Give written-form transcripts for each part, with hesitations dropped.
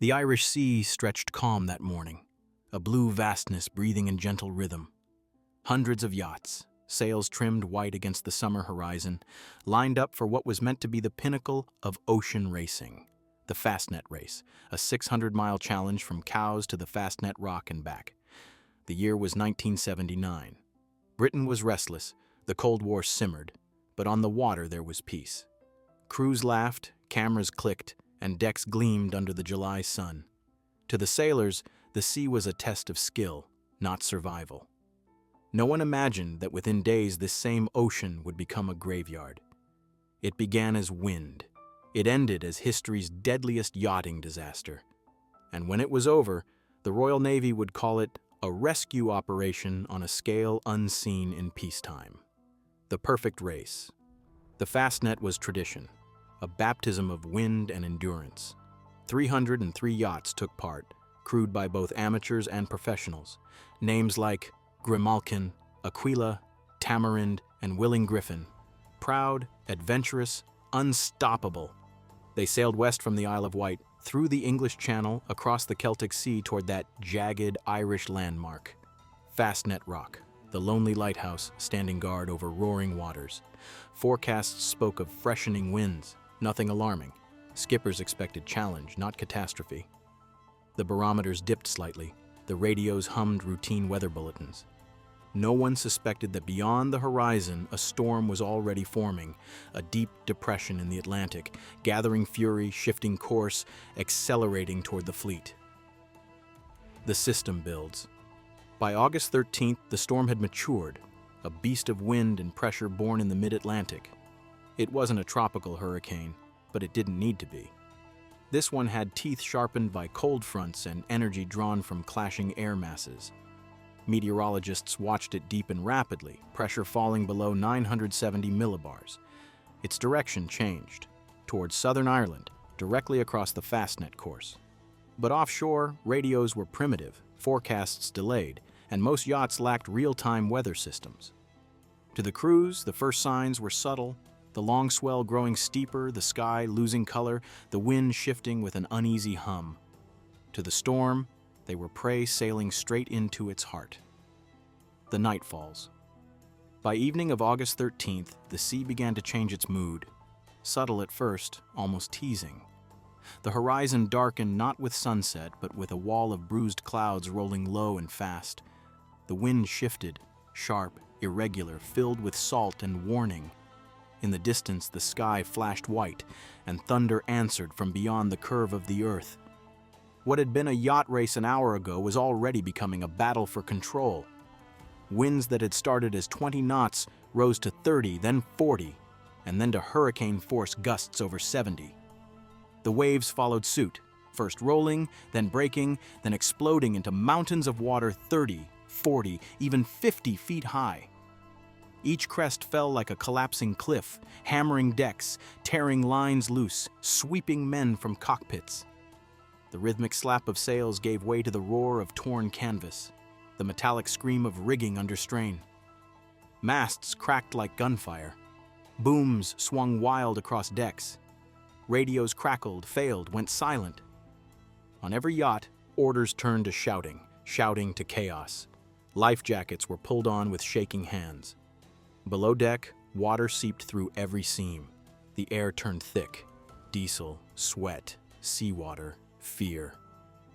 The Irish Sea stretched calm that morning, a blue vastness breathing in gentle rhythm. Hundreds of yachts, sails trimmed white against the summer horizon, lined up for what was meant to be the pinnacle of ocean racing, the Fastnet race, a 600-mile challenge from Cowes to the Fastnet Rock and back. The year was 1979. Britain was restless, the Cold War simmered, but on the water there was peace. Crews laughed, cameras clicked, and decks gleamed under the July sun. To the sailors, the sea was a test of skill, not survival. No one imagined that within days this same ocean would become a graveyard. It began as wind. It ended as history's deadliest yachting disaster. And when it was over, the Royal Navy would call it a rescue operation on a scale unseen in peacetime. The perfect race. The Fastnet was tradition, a baptism of wind and endurance. 303 yachts took part, crewed by both amateurs and professionals. Names like Grimalkin, Aquila, Tamarind, and Willing Griffin. Proud, adventurous, unstoppable. They sailed west from the Isle of Wight, through the English Channel, across the Celtic Sea toward that jagged Irish landmark. Fastnet Rock, the lonely lighthouse standing guard over roaring waters. Forecasts spoke of freshening winds, nothing alarming. Skippers expected challenge, not catastrophe. The barometers dipped slightly. The radios hummed routine weather bulletins. No one suspected that beyond the horizon, a storm was already forming, a deep depression in the Atlantic, gathering fury, shifting course, accelerating toward the fleet. The system builds. By August 13th, the storm had matured, a beast of wind and pressure born in the mid-Atlantic. It wasn't a tropical hurricane, but it didn't need to be. This one had teeth sharpened by cold fronts and energy drawn from clashing air masses. Meteorologists watched it deepen rapidly, pressure falling below 970 millibars. Its direction changed, towards southern Ireland, directly across the Fastnet course. But offshore, radios were primitive, forecasts delayed, and most yachts lacked real-time weather systems. To the crews, the first signs were subtle, the long swell growing steeper, the sky losing color, the wind shifting with an uneasy hum. To the storm, they were prey sailing straight into its heart. The night falls. By evening of August 13th, the sea began to change its mood. Subtle at first, almost teasing. The horizon darkened not with sunset, but with a wall of bruised clouds rolling low and fast. The wind shifted, sharp, irregular, filled with salt and warning. In the distance, the sky flashed white, and thunder answered from beyond the curve of the earth. What had been a yacht race an hour ago was already becoming a battle for control. Winds that had started as 20 knots rose to 30, then 40, and then to hurricane-force gusts over 70. The waves followed suit, first rolling, then breaking, then exploding into mountains of water 30, 40, even 50 feet high. Each crest fell like a collapsing cliff, hammering decks, tearing lines loose, sweeping men from cockpits. The rhythmic slap of sails gave way to the roar of torn canvas, the metallic scream of rigging under strain. Masts cracked like gunfire. Booms swung wild across decks. Radios crackled, failed, went silent. On every yacht, orders turned to shouting, shouting to chaos. Life jackets were pulled on with shaking hands. Below deck, water seeped through every seam. The air turned thick. Diesel, sweat, seawater, fear.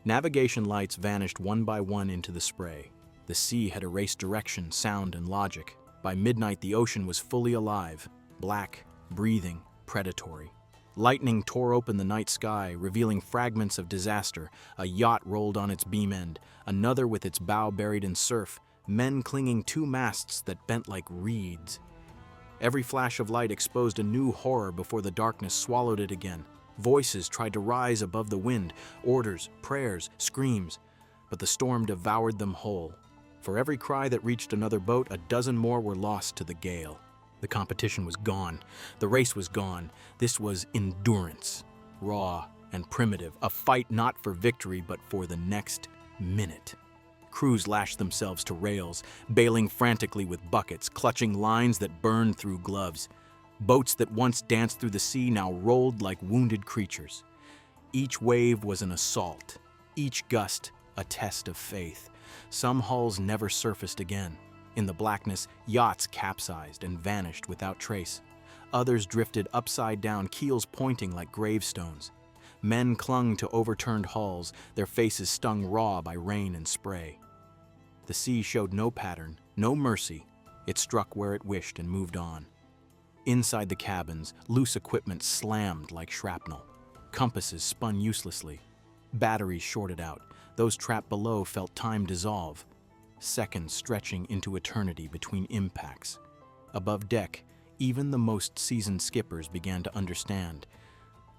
Navigation lights vanished one by one into the spray. The sea had erased direction, sound, and logic. By midnight, the ocean was fully alive, black, breathing, predatory. Lightning tore open the night sky, revealing fragments of disaster. A yacht rolled on its beam end, another with its bow buried in surf, men clinging to masts that bent like reeds. Every flash of light exposed a new horror before the darkness swallowed it again. Voices tried to rise above the wind, orders, prayers, screams, but the storm devoured them whole. For every cry that reached another boat, a dozen more were lost to the gale. The competition was gone. The race was gone. This was endurance, raw and primitive, a fight not for victory, but for the next minute. Crews lashed themselves to rails, bailing frantically with buckets, clutching lines that burned through gloves. Boats that once danced through the sea now rolled like wounded creatures. Each wave was an assault, each gust a test of faith. Some hulls never surfaced again. In the blackness, yachts capsized and vanished without trace. Others drifted upside down, keels pointing like gravestones. Men clung to overturned hulls, their faces stung raw by rain and spray. The sea showed no pattern, no mercy. It struck where it wished and moved on. Inside the cabins, loose equipment slammed like shrapnel. Compasses spun uselessly. Batteries shorted out. Those trapped below felt time dissolve, seconds stretching into eternity between impacts. Above deck, even the most seasoned skippers began to understand.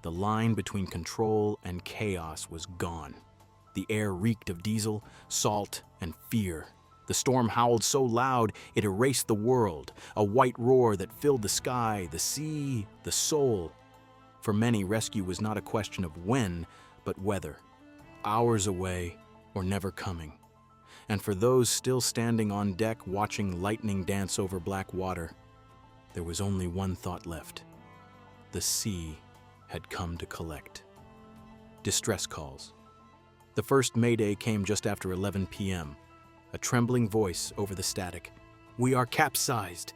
The line between control and chaos was gone. The air reeked of diesel, salt, and fear. The storm howled so loud it erased the world, a white roar that filled the sky, the sea, the soul. For many, rescue was not a question of when, but whether. Hours away or never coming. And for those still standing on deck watching lightning dance over black water, there was only one thought left. The sea had come to collect. Distress calls. The first mayday came just after 11 p.m. A trembling voice over the static. "We are capsized."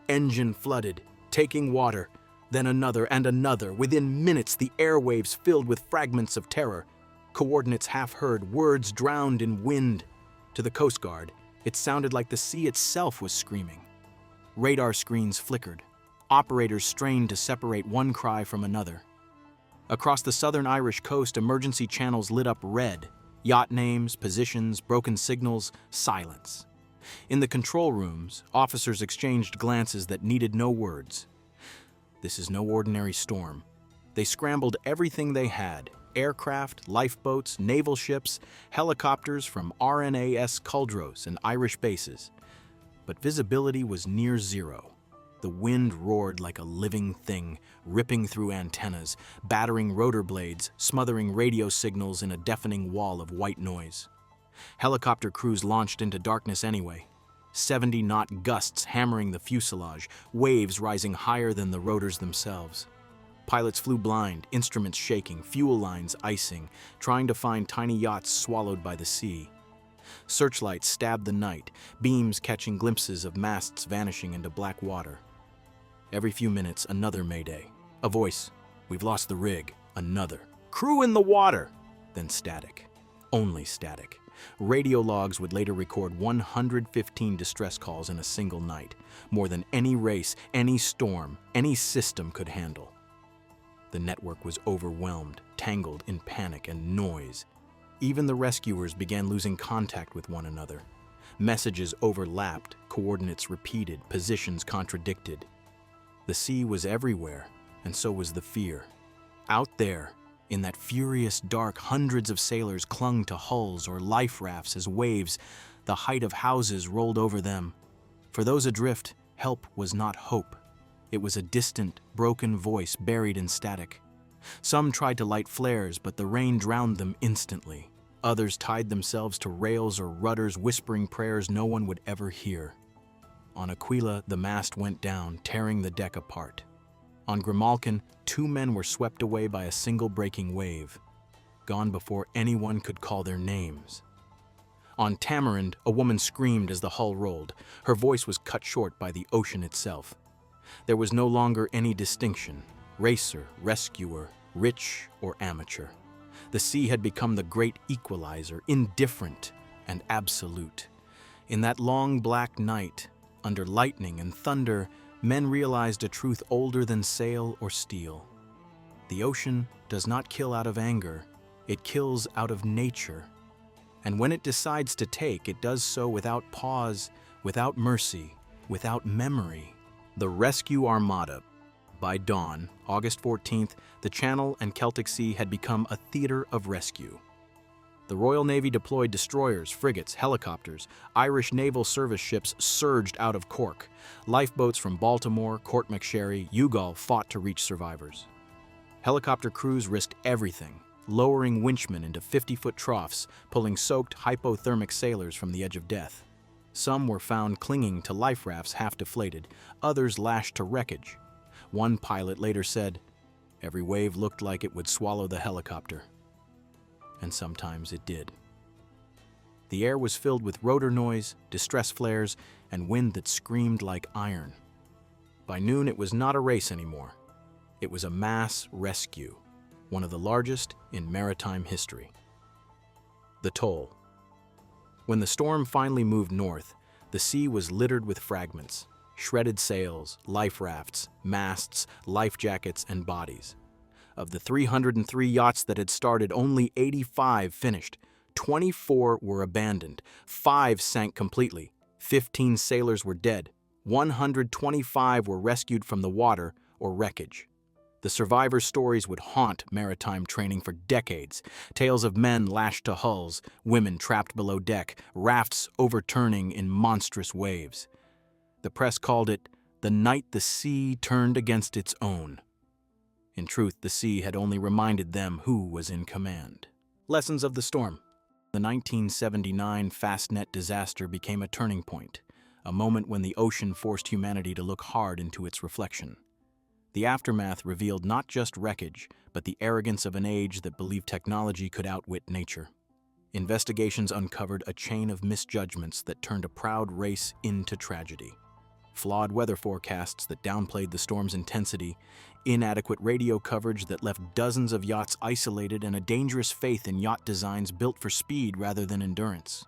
Engine flooded, taking water. Then another and another. Within minutes, the airwaves filled with fragments of terror. Coordinates half heard, words drowned in wind. To the Coast Guard, it sounded like the sea itself was screaming. Radar screens flickered. Operators strained to separate one cry from another. Across the southern Irish coast, emergency channels lit up red. Yacht names, positions, broken signals, silence. In the control rooms, officers exchanged glances that needed no words. This is no ordinary storm. They scrambled everything they had: aircraft, lifeboats, naval ships, helicopters from RNAS Culdros and Irish bases. But visibility was near zero. The wind roared like a living thing, ripping through antennas, battering rotor blades, smothering radio signals in a deafening wall of white noise. Helicopter crews launched into darkness anyway. 70-knot gusts hammering the fuselage, waves rising higher than the rotors themselves. Pilots flew blind, instruments shaking, fuel lines icing, trying to find tiny yachts swallowed by the sea. Searchlights stabbed the night, beams catching glimpses of masts vanishing into black water. Every few minutes, another mayday. A voice, "We've lost the rig." Another, "Crew in the water." Then static. Only static. Radio logs would later record 115 distress calls in a single night, more than any race, any storm, any system could handle. The network was overwhelmed, tangled in panic and noise. Even the rescuers began losing contact with one another. Messages overlapped, coordinates repeated, positions contradicted. The sea was everywhere, and so was the fear. Out there, in that furious dark, hundreds of sailors clung to hulls or life rafts as waves, the height of houses, rolled over them. For those adrift, help was not hope. It was a distant, broken voice buried in static. Some tried to light flares, but the rain drowned them instantly. Others tied themselves to rails or rudders, whispering prayers no one would ever hear. On Aquila, the mast went down, tearing the deck apart. On Grimalkin, 2 men were swept away by a single breaking wave, gone before anyone could call their names. On Tamarind, a woman screamed as the hull rolled. Her voice was cut short by the ocean itself. There was no longer any distinction: racer, rescuer, rich, or amateur. The sea had become the great equalizer, indifferent and absolute. In that long black night, under lightning and thunder, men realized a truth older than sail or steel. The ocean does not kill out of anger, it kills out of nature. And when it decides to take, it does so without pause, without mercy, without memory. The Rescue Armada. By dawn, August 14th, the Channel and Celtic Sea had become a theater of rescue. The Royal Navy deployed destroyers, frigates, helicopters. Irish naval service ships surged out of Cork. Lifeboats from Baltimore, Courtmacsherry, Youghal fought to reach survivors. Helicopter crews risked everything, lowering winchmen into 50-foot troughs, pulling soaked, hypothermic sailors from the edge of death. Some were found clinging to life rafts half deflated, others lashed to wreckage. One pilot later said, Every wave looked like it would swallow the helicopter. And sometimes it did. The air was filled with rotor noise, distress flares, and wind that screamed like iron. By noon, it was not a race anymore. It was a mass rescue, one of the largest in maritime history. The toll. When the storm finally moved north, the sea was littered with fragments, shredded sails, life rafts, masts, life jackets, and bodies. Of the 303 yachts that had started, only 85 finished. 24 were abandoned, 5 sank completely, 15 sailors were dead, 125 were rescued from the water or wreckage. The survivors' stories would haunt maritime training for decades. Tales of men lashed to hulls, women trapped below deck, rafts overturning in monstrous waves. The press called it the night the sea turned against its own. In truth, the sea had only reminded them who was in command. Lessons of the storm. The 1979 Fastnet Disaster became a turning point, a moment when the ocean forced humanity to look hard into its reflection. The aftermath revealed not just wreckage, but the arrogance of an age that believed technology could outwit nature. Investigations uncovered a chain of misjudgments that turned a proud race into tragedy. Flawed weather forecasts that downplayed the storm's intensity, inadequate radio coverage that left dozens of yachts isolated, and a dangerous faith in yacht designs built for speed rather than endurance.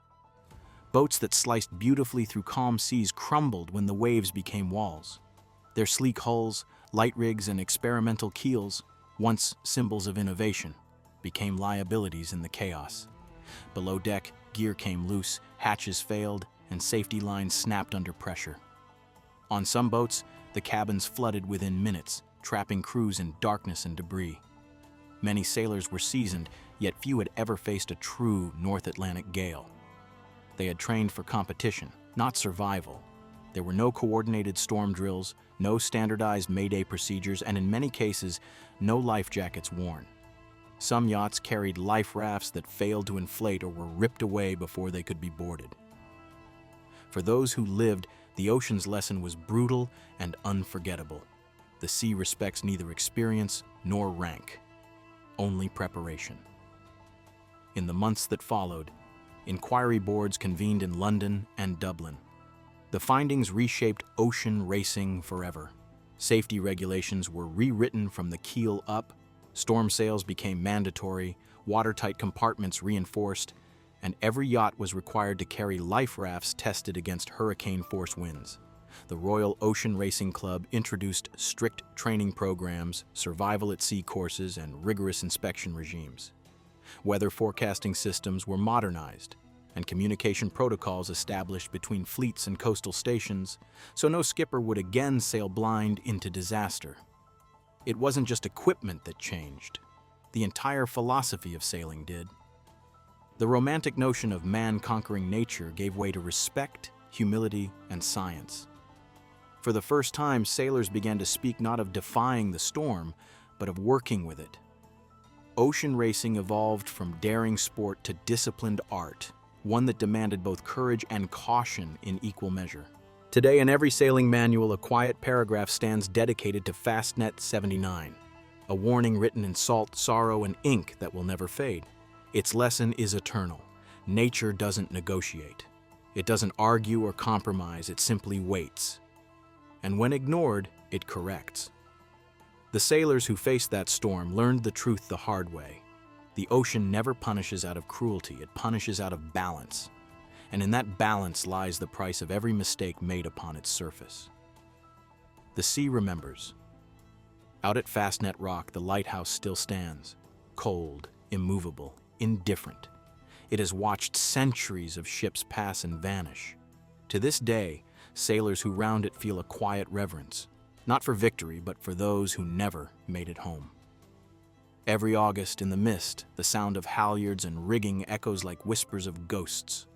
Boats that sliced beautifully through calm seas crumbled when the waves became walls. Their sleek hulls, light rigs, and experimental keels, once symbols of innovation, became liabilities in the chaos. Below deck, gear came loose, hatches failed, and safety lines snapped under pressure. On some boats, the cabins flooded within minutes, trapping crews in darkness and debris. Many sailors were seasoned, yet few had ever faced a true North Atlantic gale. They had trained for competition, not survival. There were no coordinated storm drills, no standardized mayday procedures, and in many cases, no life jackets worn. Some yachts carried life rafts that failed to inflate or were ripped away before they could be boarded. For those who lived, the ocean's lesson was brutal and unforgettable. The sea respects neither experience nor rank, only preparation. In the months that followed, inquiry boards convened in London and Dublin. The findings reshaped ocean racing forever. Safety regulations were rewritten from the keel up, storm sails became mandatory, watertight compartments reinforced, and every yacht was required to carry life rafts tested against hurricane-force winds. The Royal Ocean Racing Club introduced strict training programs, survival at sea courses, and rigorous inspection regimes. Weather forecasting systems were modernized, and communication protocols established between fleets and coastal stations, so no skipper would again sail blind into disaster. It wasn't just equipment that changed. The entire philosophy of sailing did. The romantic notion of man conquering nature gave way to respect, humility, and science. For the first time, sailors began to speak not of defying the storm, but of working with it. Ocean racing evolved from daring sport to disciplined art, one that demanded both courage and caution in equal measure. Today, in every sailing manual, a quiet paragraph stands dedicated to Fastnet 79, a warning written in salt, sorrow, and ink that will never fade. Its lesson is eternal. Nature doesn't negotiate. It doesn't argue or compromise, it simply waits. And when ignored, it corrects. The sailors who faced that storm learned the truth the hard way. The ocean never punishes out of cruelty, it punishes out of balance. And in that balance lies the price of every mistake made upon its surface. The sea remembers. Out at Fastnet Rock, the lighthouse still stands, cold, immovable, indifferent. It has watched centuries of ships pass and vanish. To this day, sailors who round it feel a quiet reverence, not for victory, but for those who never made it home. Every August in the mist, the sound of halyards and rigging echoes like whispers of ghosts.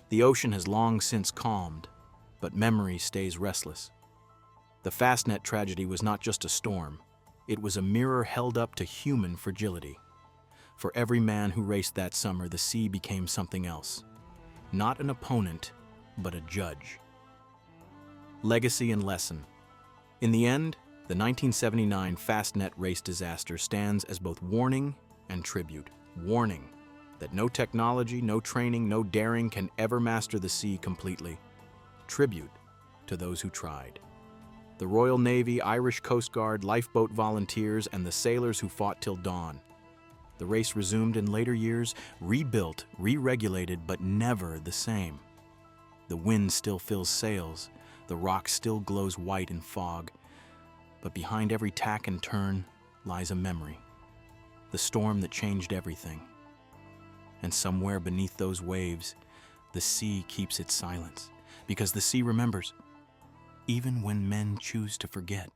The ocean has long since calmed, but memory stays restless. The Fastnet tragedy was not just a storm, it was a mirror held up to human fragility. For every man who raced that summer, the sea became something else. Not an opponent, but a judge. Legacy and lesson. In the end, The 1979 Fastnet race disaster stands as both warning and tribute. Warning that no technology, no training, no daring can ever master the sea completely. Tribute to those who tried. The Royal Navy, Irish Coast Guard, lifeboat volunteers, and the sailors who fought till dawn. The race resumed in later years, rebuilt, re-regulated, but never the same. The wind still fills sails, the rock still glows white in fog, but behind every tack and turn lies a memory. The storm that changed everything. And somewhere beneath those waves, the sea keeps its silence, because the sea remembers, even when men choose to forget.